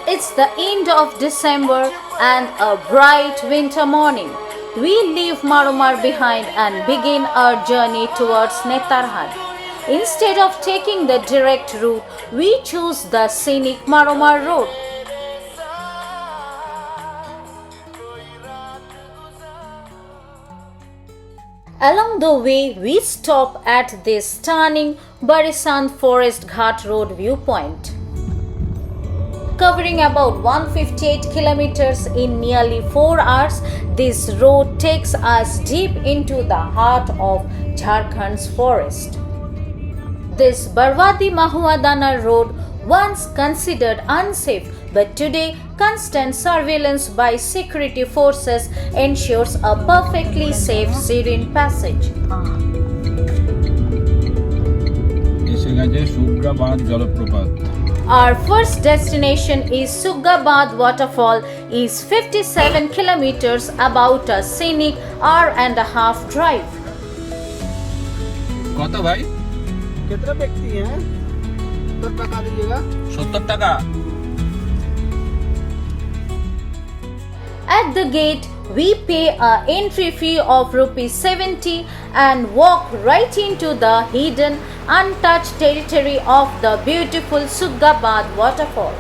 It's the end of December and a bright winter morning. We leave Marumar behind and begin our journey towards Netarhat. Instead of taking the direct route, we choose the scenic Marumar road. Along the way, we stop at this stunning Baresand Forest Ghat Road viewpoint. Covering about 158 kilometers in nearly 4 hours, this road takes us deep into the heart of Jharkhand's forest. This Barwadi Mahuadana road, once considered unsafe, but today constant surveillance by security forces ensures a perfectly safe serene passage. Sugga Bandh Jalaprapat. Our first destination is Sugga Bandh Waterfall, is 57 kilometers, about a scenic hour-and-a-half drive. कत भाई? कितने व्यक्ति हैं? 70 टका दीजिएगा। 70 टका। At the gate, we pay an entry fee of ₹70 and walk right into the hidden, untouched territory of the beautiful Sugga Bandh Waterfall.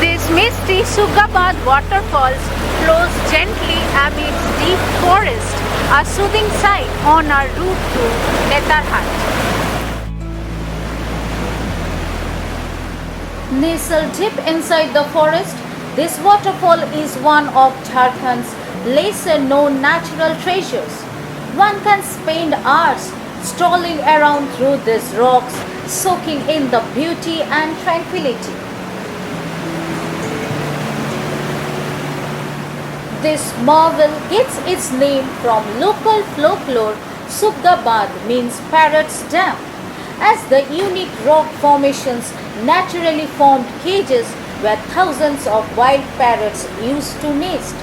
This misty Sugga Bandh Waterfalls flows gently amidst deep forest, a soothing sight on our route to Netarhat. Nestled deep inside the forest, this waterfall is one of Jharkhand's lesser-known natural treasures. One can spend hours strolling around through these rocks, soaking in the beauty and tranquility. This marvel gets its name from local folklore. Sugga Bandh means parrot's dam, as the unique rock formations naturally formed cages where thousands of wild parrots used to nest.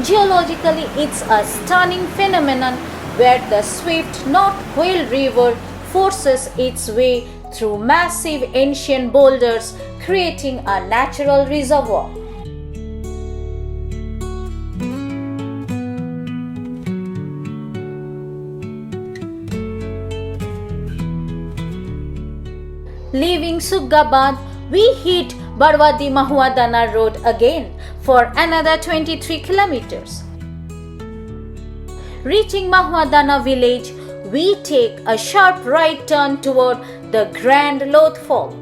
Geologically, it's a stunning phenomenon where the swift North Koel River forces its way through massive ancient boulders, creating a natural reservoir. Leaving Sugga Bandh, we hit Barwadi Mahuadana road again for another 23 kilometers. Reaching Mahuadana village, we take a sharp right turn toward the Grand Lodh Fall.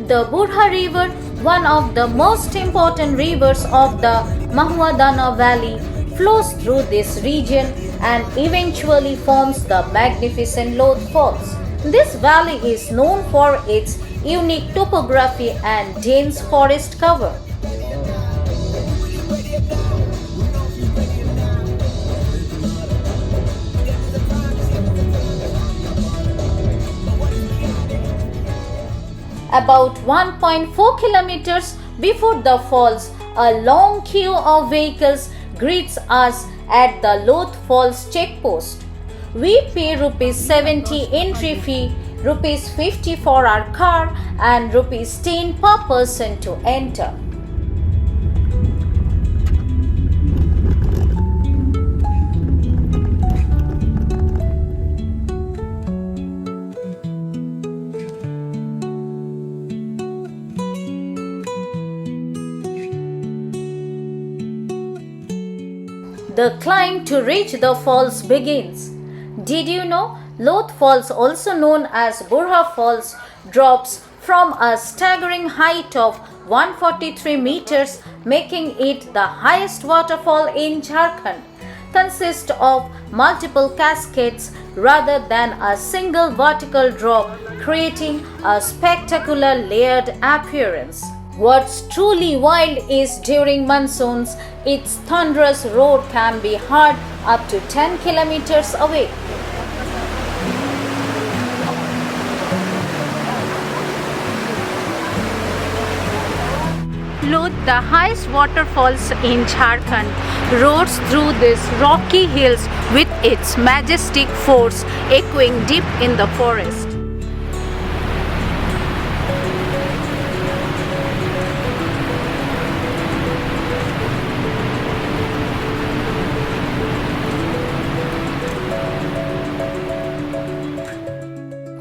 The Burha River, one of the most important rivers of the Mahuadana Valley, flows through this region and eventually forms the magnificent Lodh Falls. This valley is known for its unique topography and dense forest cover. About 1.4 kilometers before the falls, a long queue of vehicles greets us at the Lodh Falls checkpost. We pay ₹70 entry fee, ₹50 for our car, and ₹10 per person to enter. The climb to reach the falls begins. Did you know Lodh Falls, also known as Burha Falls, drops from a staggering height of 143 meters, making it the highest waterfall in Jharkhand, consists of multiple cascades rather than a single vertical drop, creating a spectacular layered appearance. What's truly wild is during monsoons, its thunderous roar can be heard up to 10 kilometers away. Lodh, the highest waterfalls in Jharkhand, roars through these rocky hills with its majestic force echoing deep in the forest.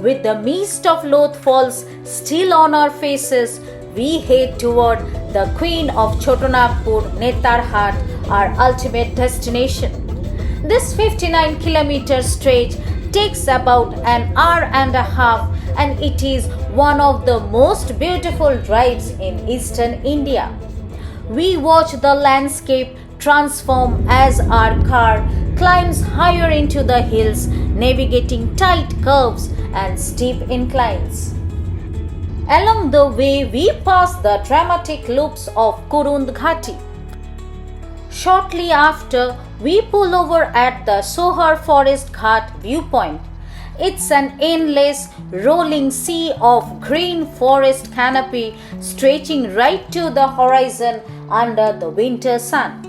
with the mist of Lodh Falls still on our faces, we head toward the Queen of Chotanagpur, Netarhat, our ultimate destination. This 59-kilometer stretch takes about an hour and a half, and it is one of the most beautiful drives in eastern India. We watch the landscape transform as our car climbs higher into the hills, navigating tight curves and steep inclines. Along the way, we pass the dramatic loops of Kurund Ghati. Shortly after, we pull over at the Sohar Forest View Point. It's an endless, rolling sea of green forest canopy stretching right to the horizon under the winter sun.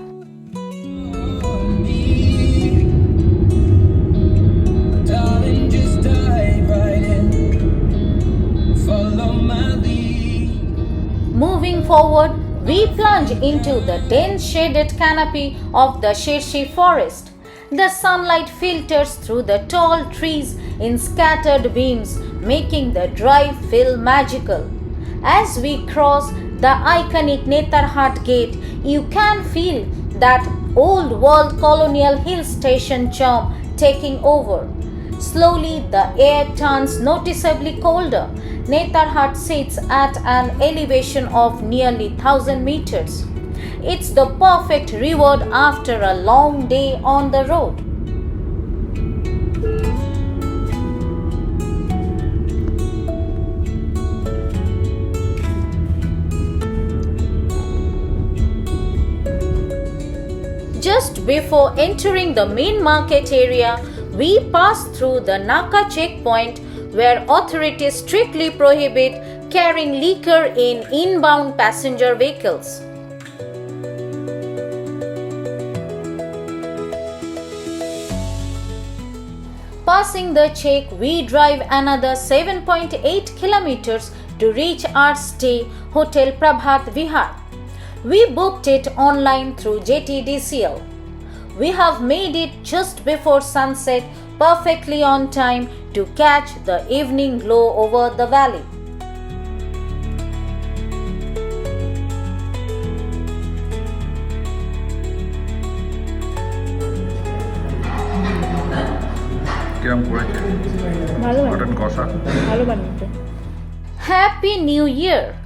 Moving forward, we plunge into the dense shaded canopy of the Sirsi Forest. The sunlight filters through the tall trees in scattered beams, making the drive feel magical. As we cross the iconic Netarhat Gate, you can feel that old world colonial hill station charm taking over. Slowly, the air turns noticeably colder. Netarhat sits at an elevation of nearly 1,000 meters. It's the perfect reward after a long day on the road. Just before entering the main market area, we pass through the Naka checkpoint, where authorities strictly prohibit carrying liquor in inbound passenger vehicles. Passing the check, we drive another 7.8 kilometers to reach our stay, Hotel Prabhat Vihar. We booked it online through JTDCL. We have made it just before sunset, perfectly on time to catch the evening glow over the valley. Happy New Year!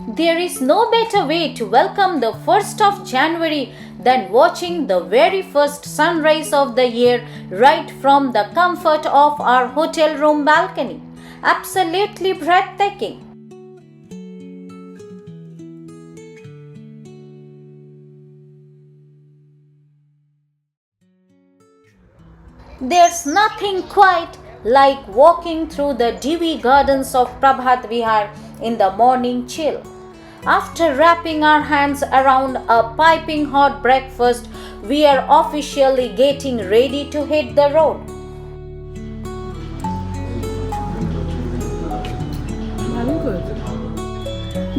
There is no better way to welcome the 1st of January than watching the very first sunrise of the year right from the comfort of our hotel room balcony. Absolutely breathtaking. There's nothing quite like walking through the dewy gardens of Prabhat Vihar in the morning chill. After wrapping our hands around a piping hot breakfast, we are officially getting ready to hit the road.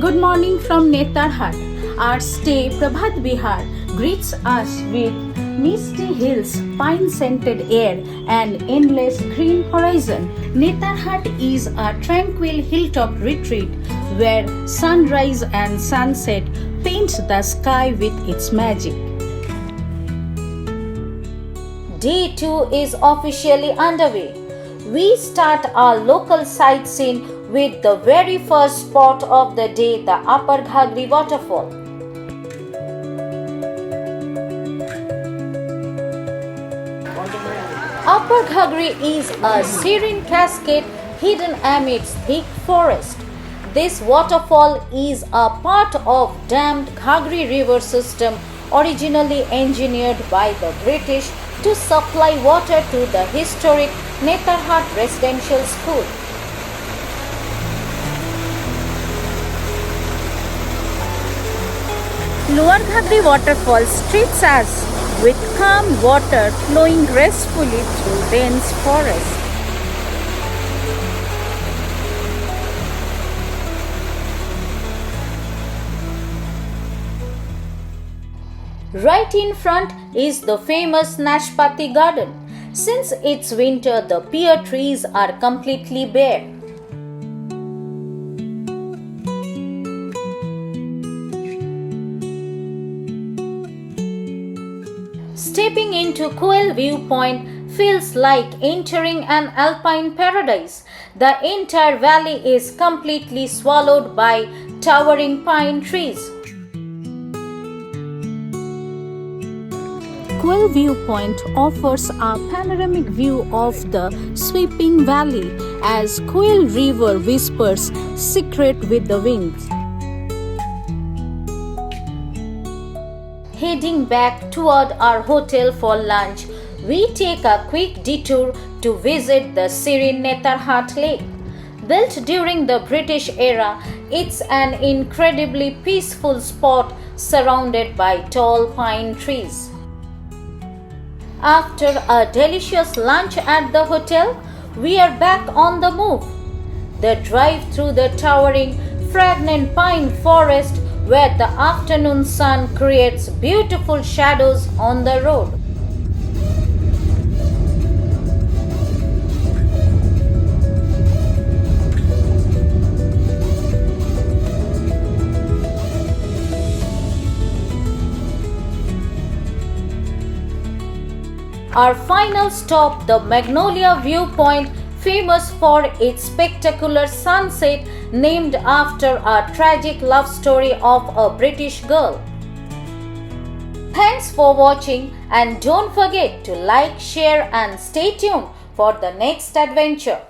Good morning from Netarhat. Our stay, Prabhat Vihar, greets us with misty hills, pine-scented air, and endless green horizon. Netarhat is a tranquil hilltop retreat where sunrise and sunset paints the sky with its magic. Day 2 is officially underway. We start our local sightseeing with the very first spot of the day, the Upper Ghaghri Waterfall. Upper Ghaghri is a serene cascade hidden amidst thick forest. This waterfall is a part of dammed Ghaghri river system originally engineered by the British to supply water to the historic Netarhat Residential School. Lower Ghaghri Waterfall treats us with calm water flowing gracefully through dense forest. Right in front is the famous Naspati Garden. Since it's winter, the pear trees are completely bare. Stepping into Koel View Point feels like entering an alpine paradise. The entire valley is completely swallowed by towering pine trees. Koel View Point offers a panoramic view of the sweeping valley as Koel River whispers secret with the winds. Heading back toward our hotel for lunch, we take a quick detour to visit the serene Netarhat Lake. Built during the British era, it's an incredibly peaceful spot surrounded by tall pine trees. After a delicious lunch at the hotel, we are back on the move. The drive through the towering, fragrant pine forest where the afternoon sun creates beautiful shadows on the road. Our final stop, the Magnolia View Point, famous for its spectacular sunset named after a tragic love story of a British girl. Thanks for watching and don't forget to like, share and stay tuned for the next adventure.